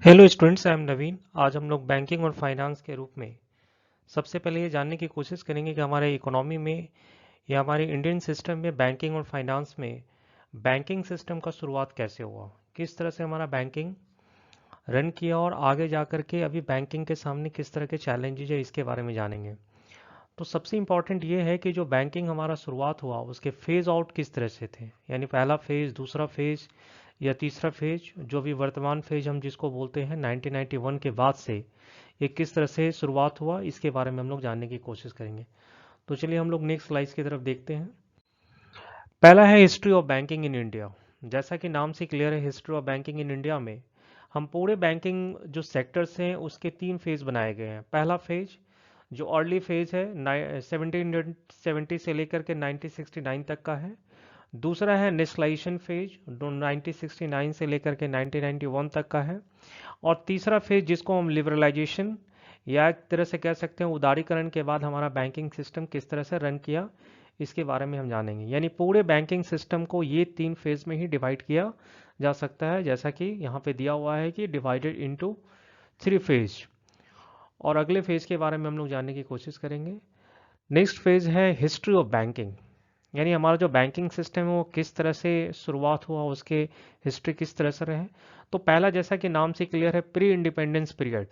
Hello students, I am नवीन। आज हम लोग बैंकिंग और फाइनेंस के रूप में सबसे पहले ये जानने की कोशिश करेंगे कि हमारे इकोनॉमी में या हमारे इंडियन सिस्टम में बैंकिंग और फाइनेंस में बैंकिंग सिस्टम का शुरुआत कैसे हुआ, किस तरह से हमारा बैंकिंग रन किया और आगे जा कर के अभी बैंकिंग के सामने किस तरह के चैलेंजेज है, इसके बारे में जानेंगे। तो सबसे इम्पॉर्टेंट ये है कि जो बैंकिंग हमारा शुरुआत हुआ उसके फेज आउट किस तरह से थे, यानी पहला फेज, दूसरा फेज या तीसरा फेज, जो भी वर्तमान फेज हम जिसको बोलते हैं 1991 के बाद से ये किस तरह से शुरुआत हुआ, इसके बारे में हम लोग जानने की कोशिश करेंगे। तो चलिए हम लोग नेक्स्ट स्लाइड की तरफ देखते हैं। पहला है history of banking in India. जैसा कि नाम से क्लियर है, history of banking in India में हम पूरे बैंकिंग जो सेक्टर्स हैं उसके तीन फेज बनाए गए हैं। पहला फेज जो अर्ली फेज है 1770 से लेकर के 1969 तक का है। दूसरा है नेशनलाइजेशन फेज जो 1969 से लेकर के 1991 तक का है। और तीसरा फेज जिसको हम लिबरलाइजेशन या एक तरह से कह सकते हैं उदारीकरण के बाद हमारा बैंकिंग सिस्टम किस तरह से रन किया, इसके बारे में हम जानेंगे। यानी पूरे बैंकिंग सिस्टम को ये तीन फेज में ही डिवाइड किया जा सकता है, जैसा कि यहाँ पे दिया हुआ है कि डिवाइडेड इनटू थ्री फेज। और अगले फेज के बारे में हम लोग जानने की कोशिश करेंगे। नेक्स्ट फेज है हिस्ट्री ऑफ बैंकिंग, यानी हमारा जो बैंकिंग सिस्टम है वो किस तरह से शुरुआत हुआ, उसके हिस्ट्री किस तरह से रहे। तो पहला, जैसा कि नाम से क्लियर है, प्री इंडिपेंडेंस पीरियड,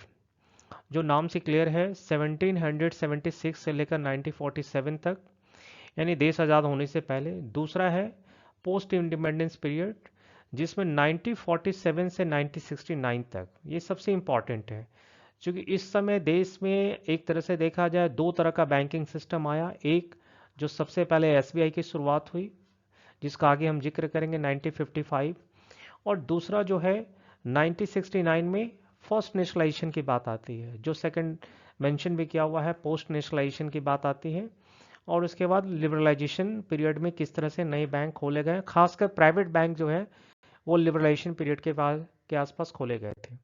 जो नाम से क्लियर है 1776 से लेकर 1947 तक, यानी देश आज़ाद होने से पहले। दूसरा है पोस्ट इंडिपेंडेंस पीरियड, जिसमें 1947 से 1969 तक, ये सबसे इम्पॉर्टेंट है क्योंकि इस समय देश में एक तरह से देखा जाए दो तरह का बैंकिंग सिस्टम आया। एक जो सबसे पहले एसबीआई की शुरुआत हुई, जिसका आगे हम जिक्र करेंगे 1955। और दूसरा जो है 1969 में फर्स्ट नेशनलाइजेशन की बात आती है, जो सेकंड मेंशन भी किया हुआ है, पोस्ट नेशनलाइजेशन की बात आती है। और उसके बाद लिबरलाइजेशन पीरियड में किस तरह से नए बैंक खोले गए, खासकर प्राइवेट बैंक जो है वो लिबरलाइजेशन पीरियड के बाद के आसपास खोले गए थे।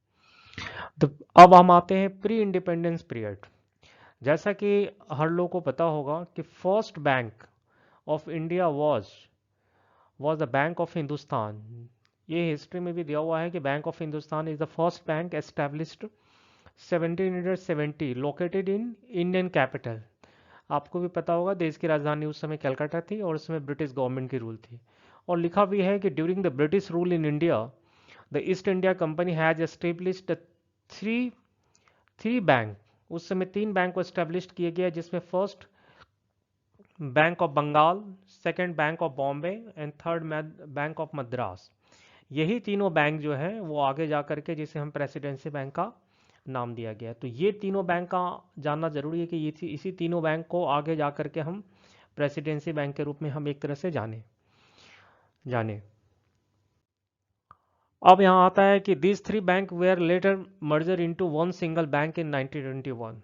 तो अब हम आते हैं प्री इंडिपेंडेंस पीरियड। जैसा कि हर लोगों को पता होगा कि first bank of India was the bank of Hindustan. ये हिस्ट्री में भी दिया हुआ है कि bank of Hindustan is the first bank established 1770 located in Indian capital. आपको भी पता होगा देश की राजधानी उस समय कलकत्ता थी और उसमें ब्रिटिश गवर्नमेंट की रूल थी। और लिखा भी है कि during the British rule in India the East India company has established three three bank. उस समय तीन बैंक को एस्टेब्लिश किए गए, जिसमें first bank of Bengal, second bank of Bombay and third bank of Madras. यही तीनों बैंक जो है वो आगे जा करके जिसे हम प्रेसिडेंसी बैंक का नाम दिया गया। तो ये तीनों बैंक का जानना जरूरी है कि ये इसी तीनों बैंक को आगे जा करके हम प्रेसिडेंसी बैंक के रूप में हम एक तरह से जाने जाने अब यहाँ आता है कि this three bank where later merger into one single bank in 1921।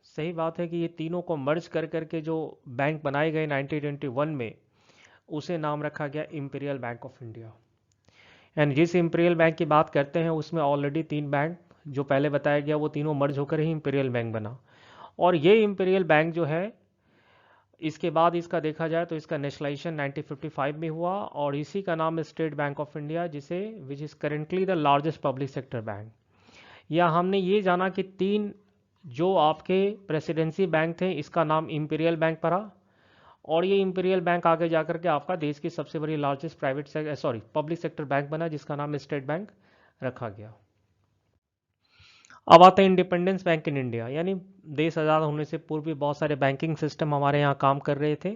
सही बात है कि ये तीनों को मर्ज कर करके जो बैंक बनाए गए 1921 में, उसे नाम रखा गया imperial bank of India. And जिस इंपीरियल बैंक की बात करते हैं उसमें ऑलरेडी तीन बैंक जो पहले बताया गया वो तीनों मर्ज होकर ही इंपीरियल बैंक बना। और ये इंपीरियल बैंक जो है, इसके बाद इसका देखा जाए तो इसका नेशनलाइजेशन 1955 में हुआ और इसी का नाम स्टेट बैंक ऑफ इंडिया, जिसे which is currently the largest public sector bank. या हमने ये जाना कि तीन जो आपके प्रेसिडेंसी बैंक थे इसका नाम इंपीरियल बैंक पड़ा, और ये इंपीरियल बैंक आगे जाकर के आपका देश की सबसे बड़ी लार्जेस्ट पब्लिक सेक्टर बैंक बना, जिसका नाम स्टेट बैंक रखा गया। अब आता है इंडिपेंडेंस बैंक इन इंडिया, यानी देश आज़ाद होने से पूर्व भी बहुत सारे बैंकिंग सिस्टम हमारे यहाँ काम कर रहे थे,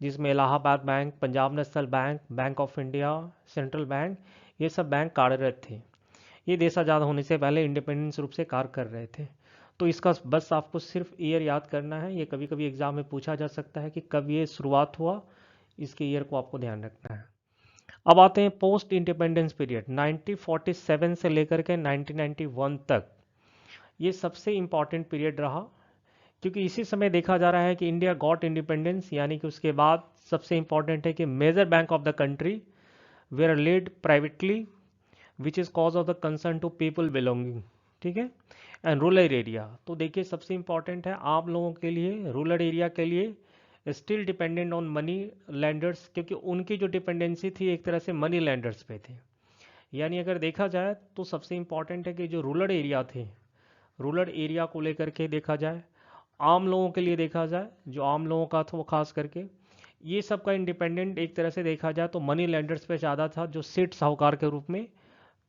जिसमें Allahabad bank, Punjab national bank, bank of India, central bank, ये सब बैंक कार्यरत थे। ये देश आज़ाद होने से पहले इंडिपेंडेंस रूप से कार्य कर रहे थे। तो इसका बस आपको सिर्फ ईयर याद करना है। ये कभी कभी एग्जाम में पूछा जा सकता है कि कब ये शुरुआत हुआ, इसके ईयर को आपको ध्यान रखना है। अब आते हैं पोस्ट इंडिपेंडेंस पीरियड 1947 से लेकर के 1991 तक। ये सबसे इम्पॉर्टेंट पीरियड रहा क्योंकि इसी समय देखा जा रहा है कि इंडिया गॉट इंडिपेंडेंस, यानी कि उसके बाद सबसे इम्पॉर्टेंट है कि major bank of the country were led privately which is cause of the concern to people belonging, ठीक है, एंड रूरल एरिया। तो देखिए सबसे इंपॉर्टेंट है आप लोगों के लिए, रूरल एरिया के लिए still dependent on money landers, क्योंकि उनकी जो डिपेंडेंसी थी एक तरह से मनी लैंडर्स पे थी। यानी अगर देखा जाए तो सबसे इम्पॉर्टेंट है कि जो रूरल एरिया थे, रूरल एरिया को लेकर के देखा जाए, आम लोगों के लिए देखा जाए, जो आम लोगों का था वो खास करके, ये सब का इंडिपेंडेंट एक तरह से देखा जाए तो मनी लेंडर्स पे ज़्यादा था, जो सेठ साहूकार के रूप में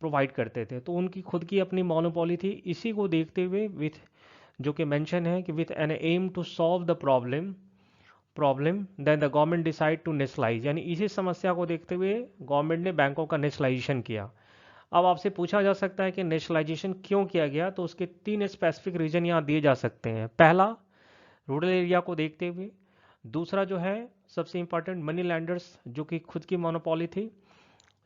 प्रोवाइड करते थे। तो उनकी खुद की अपनी मोनोपोली थी। इसी को देखते हुए विथ, जो कि मेंशन है कि with an aim to solve the problem then the government decide to nationalise, यानी इसी समस्या को देखते हुए गवर्नमेंट ने बैंकों का नेशनलाइजेशन किया। अब आपसे पूछा जा सकता है कि नेशनलाइजेशन क्यों किया गया, तो उसके 3 स्पेसिफिक रीजन यहाँ दिए जा सकते हैं। पहला, रूरल एरिया को देखते हुए। दूसरा जो है सबसे इंपॉर्टेंट, मनी लैंडर्स, जो कि खुद की मोनोपोली थी,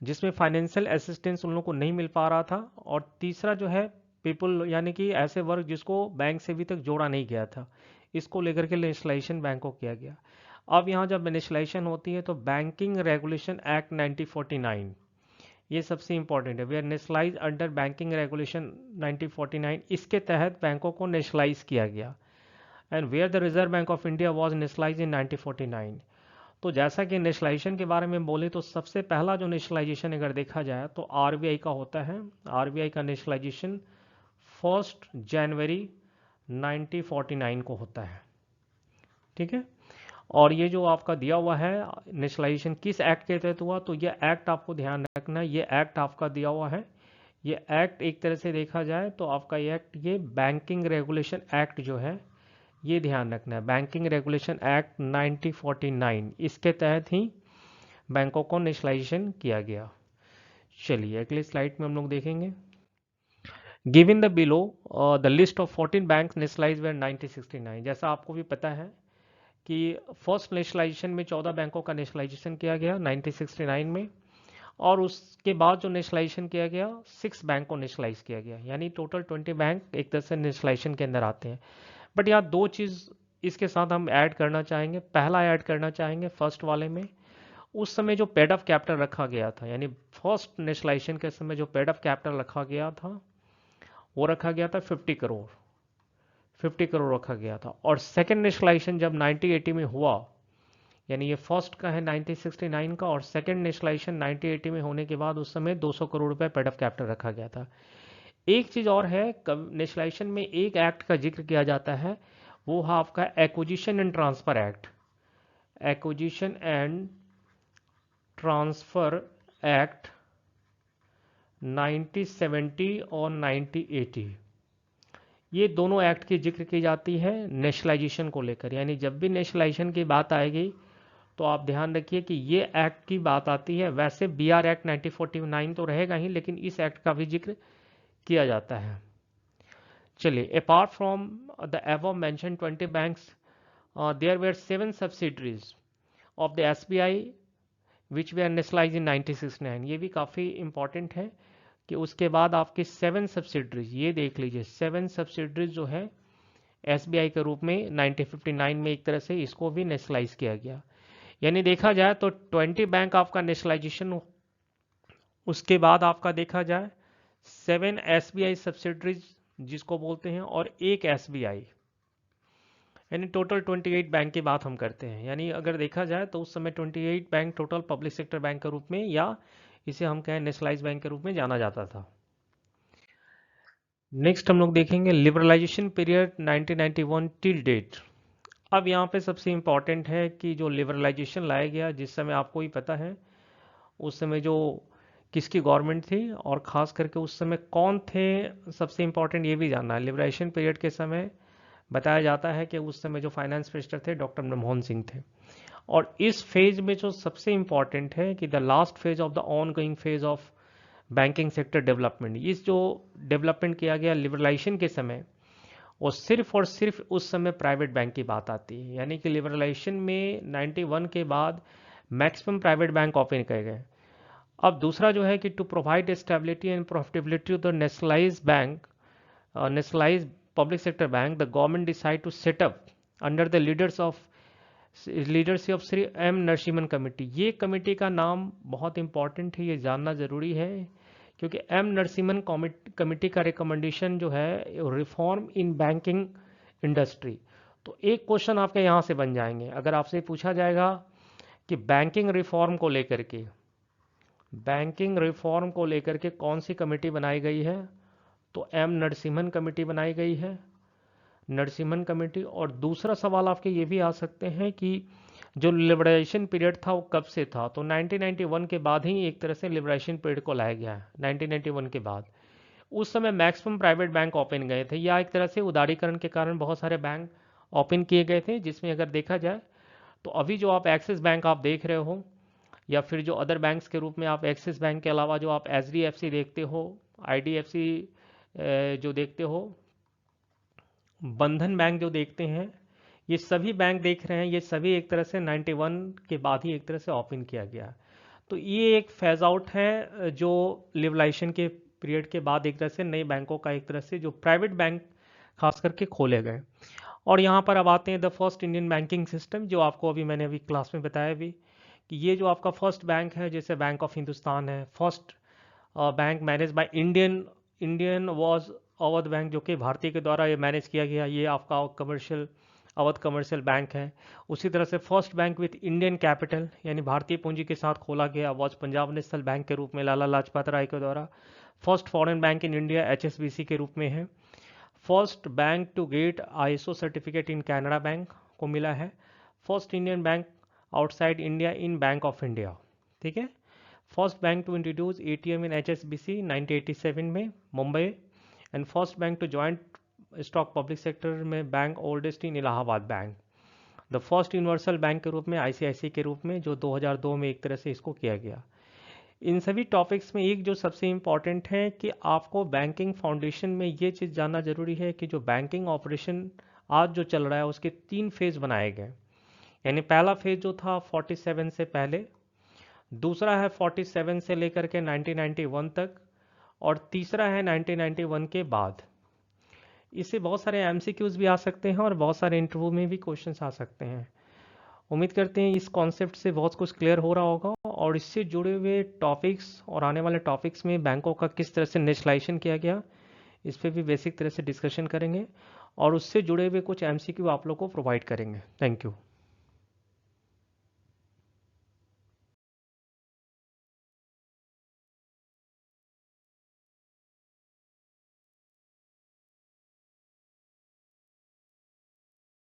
जिसमें फाइनेंशियल असिस्टेंस उन लोगों को नहीं मिल पा रहा था। और तीसरा जो है पीपल, यानी कि ऐसे वर्ग जिसको बैंक से अभी तक जोड़ा नहीं गया था, इसको लेकर के नेशनलाइजेशन बैंक को किया गया। अब यहाँ जब नेशनलाइजेशन होती है तो बैंकिंग रेगुलेशन एक्ट 1949, ये सबसे इंपॉर्टेंट है। वे are nationalise under banking regulation 1949, इसके तहत बैंकों को नेशनलाइज किया गया। And where the Reserve Bank of India was nationalise in 1949। तो जैसा कि नेशनलाइजेशन के बारे में बोले तो सबसे पहला जो नेशनलाइजेशन अगर देखा जाए तो आरबीआई का होता है। आरबीआई का नेशनलाइजेशन 1 जनवरी 1949 को होता है। ठीक है। और ये जो आपका दिया हुआ है नेशनलाइजेशन किस एक्ट के तहत हुआ, तो ये एक्ट आपको ध्यान रखना है, ये एक्ट आपका दिया हुआ है। ये एक्ट एक तरह से देखा जाए तो आपका ये एक्ट, ये बैंकिंग रेगुलेशन एक्ट जो है, ये ध्यान रखना है, बैंकिंग रेगुलेशन एक्ट 1949, इसके तहत ही बैंकों को नेशनलाइजेशन किया गया। चलिए अगले स्लाइड में हम लोग देखेंगे। Given the below the list of 14 bank nationalise were 1969, जैसा आपको भी पता है कि फर्स्ट नेशनलाइजेशन में 14 बैंकों का नेशनलाइजेशन किया गया 1969 में, और उसके बाद जो नेशनलाइजेशन किया गया 6 बैंक को नेशनलाइज किया गया, यानी टोटल 20 बैंक एक तरह से नेशनलाइजेशन के अंदर आते हैं। बट यहाँ दो चीज़ इसके साथ हम ऐड करना चाहेंगे। पहला ऐड करना चाहेंगे फर्स्ट वाले में, उस समय जो पेड अप कैपिटल रखा गया था, यानी फर्स्ट नेशनलाइजेशन के समय जो पेड अप कैपिटल रखा गया था वो रखा गया था 50 करोड़, 50 करोड़ रखा गया था। और सेकेंड नेशनलाइजेशन जब 1980 में हुआ, यानी ये फर्स्ट का है 1969 का, और सेकेंड नेशनलाइजेशन 1980 में होने के बाद उस समय 200 करोड़ रुपए पेड अप कैपिटल रखा गया था। एक चीज़ और है, नेशनलाइजेशन में एक एक्ट का जिक्र किया जाता है, वो है आपका acquisition and transfer act, acquisition and transfer act 1970 और 1980। ये दोनों एक्ट की जिक्र की जाती है नेशनलाइजेशन को लेकर, यानी जब भी नेशनलाइजेशन की बात आएगी तो आप ध्यान रखिए कि ये एक्ट की बात आती है। वैसे बी आर एक्ट 1949 तो रहेगा ही, लेकिन इस एक्ट का भी जिक्र किया जाता है। चलिए, apart from the above mention 20 banks, there were 7 subsidiaries of the SBI which we are nationalize in 1969। ये भी काफ़ी इंपॉर्टेंट है कि उसके बाद आपके 7 सब्सिडरीज, ये देख लीजिए 7 सब्सिडरीज जो है एसबीआई के रूप में 1959 में एक तरह से इसको भी नेशनलाइज किया गया। यानी देखा जाए तो 20 बैंक आपका नेशनलाइजेशन, उसके बाद आपका देखा जाए 7 एसबीआई सब्सिडरीज जिसको बोलते हैं, और एक एसबीआई, यानी टोटल 28 बैंक की बात हम करते हैं। यानी अगर देखा जाए तो उस समय 28 bank total public sector bank के रूप में, या इसे हम कहें नेशनलाइज बैंक के रूप में जाना जाता था। नेक्स्ट हम लोग देखेंगे लिबरलाइजेशन पीरियड 1991 टिल डेट। अब यहाँ पे सबसे इम्पॉर्टेंट है कि जो लिबरलाइजेशन लाया गया, जिस समय आपको ही पता है उस समय जो किसकी गवर्नमेंट थी और ख़ास करके उस समय कौन थे, सबसे इम्पॉर्टेंट ये भी जानना है। लिबरलाइजेशन पीरियड के समय बताया जाता है कि उस समय जो फाइनेंस मिनिस्टर थे डॉक्टर मनमोहन सिंह थे। और इस फेज में जो सबसे इम्पॉर्टेंट है कि the last phase of the on going phase of banking sector development, इस जो डेवलपमेंट किया गया लिबरलाइजेशन के समय, और सिर्फ उस समय प्राइवेट बैंक की बात आती है। यानी कि लिबरलाइजेशन में 91 के बाद मैक्सिमम प्राइवेट बैंक ओपन किए गए। अब दूसरा जो है कि to provide stability and profitability to the nationalize bank, nationalize public sector bank, the government decide to set up under the leadership of Shri M Narasimhan committee. ये कमेटी का नाम बहुत इंपॉर्टेंट है, ये जानना जरूरी है, क्योंकि एम नरसिम्हन कमेटी का रिकमेंडेशन जो है रिफॉर्म इन बैंकिंग इंडस्ट्री। तो एक क्वेश्चन आपके यहाँ से बन जाएंगे, अगर आपसे पूछा जाएगा कि बैंकिंग रिफॉर्म को लेकर के बैंकिंग रिफॉर्म को लेकर के कौन सी कमेटी बनाई गई है? तो एम नरसिम्हन कमेटी बनाई गई है, नरसिम्हन कमेटी। और दूसरा सवाल आपके ये भी आ सकते हैं कि जो लिबरेशन पीरियड था वो कब से था? तो 1991 के बाद ही एक तरह से लिबरेशन पीरियड को लाया गया है, 1991 के बाद। उस समय मैक्सिमम प्राइवेट बैंक ओपन गए थे, या एक तरह से उदारीकरण के कारण बहुत सारे बैंक ओपन किए गए थे, जिसमें अगर देखा जाए तो अभी जो आप एक्सिस बैंक आप देख रहे हो, या फिर जो अदर बैंक्स के रूप में आप एक्सिस बैंक के अलावा जो आप एचडीएफसी देखते हो, आईडीएफसी जो देखते हो, बंधन बैंक जो देखते हैं, ये सभी बैंक देख रहे हैं, ये सभी एक तरह से 91 के बाद ही एक तरह से ओपन किया गया। तो ये एक फेज आउट है जो लिबरलाइजेशन के पीरियड के बाद एक तरह से नए बैंकों का एक तरह से जो प्राइवेट बैंक खास करके खोले गए। और यहाँ पर अब आते हैं the first Indian banking system, जो आपको अभी मैंने अभी क्लास में बताया भी कि ये जो आपका फर्स्ट बैंक है, जैसे बैंक ऑफ हिंदुस्तान है, first bank manage by Indian, Indian was Awadh bank, जो कि भारतीय के द्वारा ये मैनेज किया गया, ये आपका कमर्शियल अवध कमर्शियल बैंक है। उसी तरह से first bank with Indian capital यानी भारतीय पूंजी के साथ खोला गया वाज पंजाब नेशनल बैंक के रूप में लाला लाजपत राय के द्वारा। First foreign bank in India HSBC के रूप में है। First bank to get ISO certificate in Canada bank को मिला है। First Indian bank outside India in bank of India, ठीक है। First bank to introduce ATM in HSBC 1987 में Mumbai. And first bank to joint stock public sector में bank oldest in Allahabad bank. The first universal bank के रूप में ICIC के रूप में, जो 2002 में एक तरह से इसको किया गया। इन सभी टॉपिक्स में एक जो सबसे इम्पॉर्टेंट है कि आपको बैंकिंग फाउंडेशन में ये चीज़ जानना जरूरी है कि जो बैंकिंग ऑपरेशन आज जो चल रहा है उसके 3 फेज बनाए गए। यानी पहला फेज जो था 47 से पहले, दूसरा है 47 से लेकर के 1991 तक, और तीसरा है 1991 के बाद। इससे बहुत सारे एमसीक्यूज भी आ सकते हैं और बहुत सारे इंटरव्यू में भी क्वेश्चंस आ सकते हैं। उम्मीद करते हैं इस कॉन्सेप्ट से बहुत कुछ क्लियर हो रहा होगा, और इससे जुड़े हुए टॉपिक्स और आने वाले टॉपिक्स में बैंकों का किस तरह से नेशनलाइजेशन किया गया, इस पर भी बेसिक तरह से डिस्कशन करेंगे, और उससे जुड़े हुए कुछ एमसीक्यू आप लोग को प्रोवाइड करेंगे। Thank you.